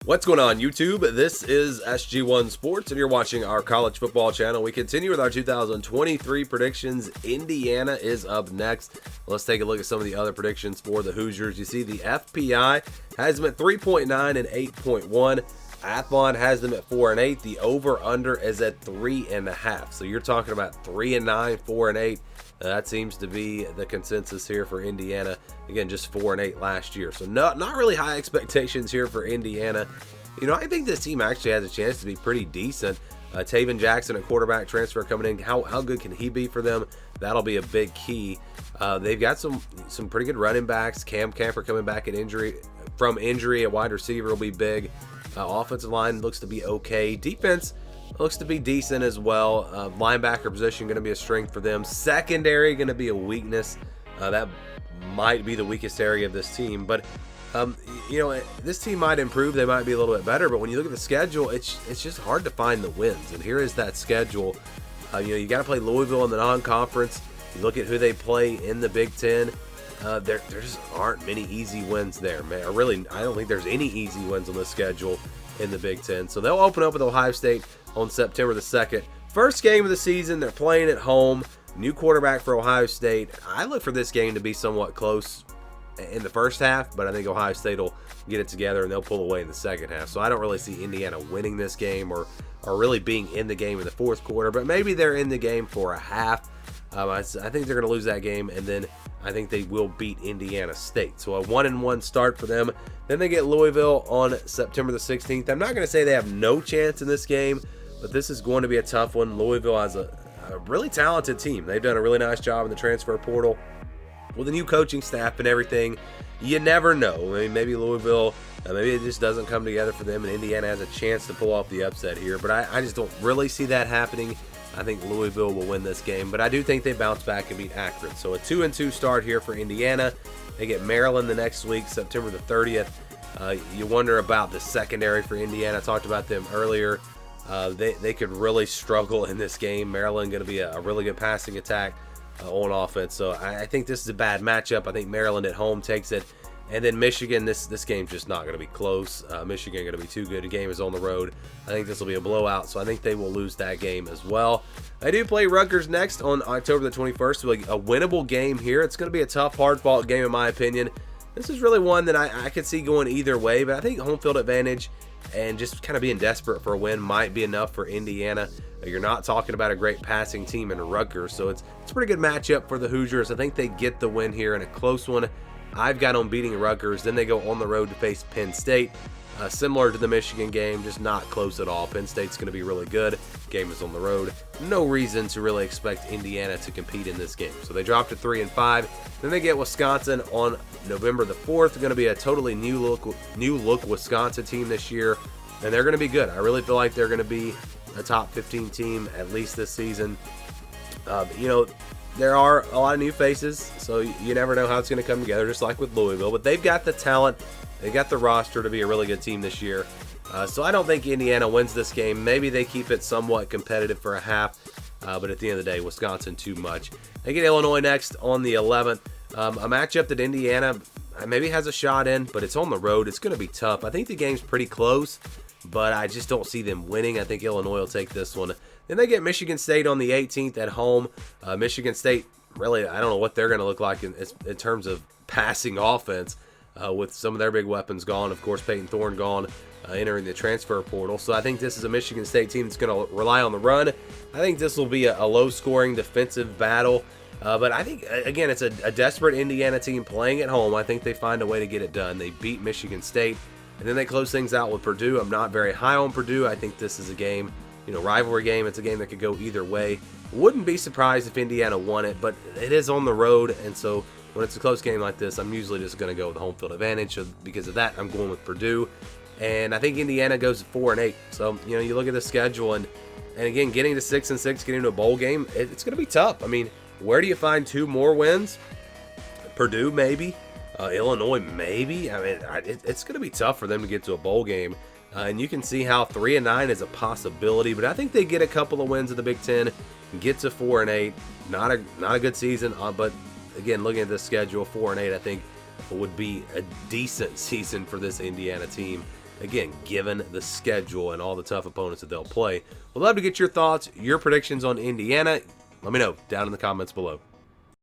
What's going on, YouTube? This is SG1 Sports, and you're watching our college football channel. We continue with our 2023 predictions. Indiana is up next. Let's take a look at some of the other predictions for the Hoosiers. You see the FPI has them at 3.9 and 8.1. Athlon has them at 4 and 8. The over/under is at 3.5. So you're talking about 3 and 9, 4 and 8. That seems to be the consensus here for Indiana. Again, just 4 and 8 last year. So not really high expectations here for Indiana. You know, I think this team actually has a chance to be pretty decent. Taven Jackson, a quarterback transfer coming in. How good can he be for them? That'll be a big key. They've got some pretty good running backs. Cam Camper coming back from injury at wide receiver will be big. Offensive line looks to be okay. Defense looks to be decent as well. Linebacker position going to be a strength for them. Secondary going to be a weakness. That might be the weakest area of this team. But, you know, this team might improve. They might be a little bit better. But when you look at the schedule, it's just hard to find the wins. And here is that schedule. You know, you got to play Louisville in the non-conference. You look at who they play in the Big Ten. There just aren't many easy wins there, man. I don't think there's any easy wins on the schedule in the Big Ten. So they'll open up with Ohio State on September the 2nd. First game of the season, they're playing at home. New quarterback for Ohio State. I look for this game to be somewhat close in the first half, but I think Ohio State will get it together and they'll pull away in the second half. So I don't really see Indiana winning this game or really being in the game in the fourth quarter, but maybe they're in the game for a half. I think they're going to lose that game, and then I think they will beat Indiana State. So a 1-1 start for them. Then they get Louisville on September the 16th. I'm not going to say they have no chance in this game, but this is going to be a tough one. Louisville has a really talented team. They've done a really nice job in the transfer portal with the new coaching staff and everything. You never know. I mean, maybe Louisville, maybe it just doesn't come together for them, and Indiana has a chance to pull off the upset here. But I just don't really see that happening. I think Louisville will win this game, but I do think they bounce back and beat Akron. So a 2-2 start here for Indiana. They get Maryland the next week, September the 30th. You wonder about the secondary for Indiana. I talked about them earlier. They could really struggle in this game. Maryland going to be a really good passing attack on offense. So I think this is a bad matchup. I think Maryland at home takes it. And then Michigan, this game's just not going to be close. Michigan going to be too good. The game is on the road. I think this will be a blowout, so I think they will lose that game as well. I do play Rutgers next on October the 21st. So a winnable game here. It's going to be a tough, hard-fought game in my opinion. This is really one that I could see going either way, but I think home field advantage and just kind of being desperate for a win might be enough for Indiana. You're not talking about a great passing team in Rutgers, so it's a pretty good matchup for the Hoosiers. I think they get the win here in a close one. I've got them beating Rutgers. Then they go on the road to face Penn State. Similar to the Michigan game, just not close at all. Penn State's going to be really good. Game is on the road. No reason to really expect Indiana to compete in this game. So they drop to 3-5. Then they get Wisconsin on November the 4th. Going to be a totally new look Wisconsin team this year, and they're going to be good. I really feel like they're going to be a top 15 team at least this season. You know, there are a lot of new faces, so you never know how it's going to come together, just like with Louisville. But they've got the talent. They've got the roster to be a really good team this year. So I don't think Indiana wins this game. Maybe they keep it somewhat competitive for a half, but at the end of the day, Wisconsin too much. They get Illinois next on the 11th. A matchup that Indiana maybe has a shot in, but it's on the road. It's going to be tough. I think the game's pretty close, but I just don't see them winning. I think Illinois will take this one. Then they get Michigan State on the 18th at home. Michigan State, really, I don't know what they're going to look like in terms of passing offense with some of their big weapons gone. Of course, Peyton Thorne gone, entering the transfer portal. So I think this is a Michigan State team that's going to rely on the run. I think this will be a low-scoring defensive battle. But I think, again, it's a desperate Indiana team playing at home. I think they find a way to get it done. They beat Michigan State, and then they close things out with Purdue. I'm not very high on Purdue. I think this is a game, rivalry game. It's a game that could go either way. Wouldn't be surprised if Indiana won it, but it is on the road, and so when it's a close game like this, I'm usually just going to go with home field advantage. So because of that, I'm going with Purdue. And I think Indiana goes 4-8. So, you look at the schedule, and again, getting to 6-6, getting to a bowl game, it's going to be tough. I mean, where do you find two more wins? Purdue, maybe. Illinois, maybe. I mean, it's going to be tough for them to get to a bowl game. And you can see how 3-9 is a possibility. But I think they get a couple of wins in the Big Ten, get to 4-8. Not a good season, but again, looking at the schedule, 4-8, I think would be a decent season for this Indiana team. Again, given the schedule and all the tough opponents that they'll play. We'd love to get your thoughts, your predictions on Indiana. Let me know down in the comments below.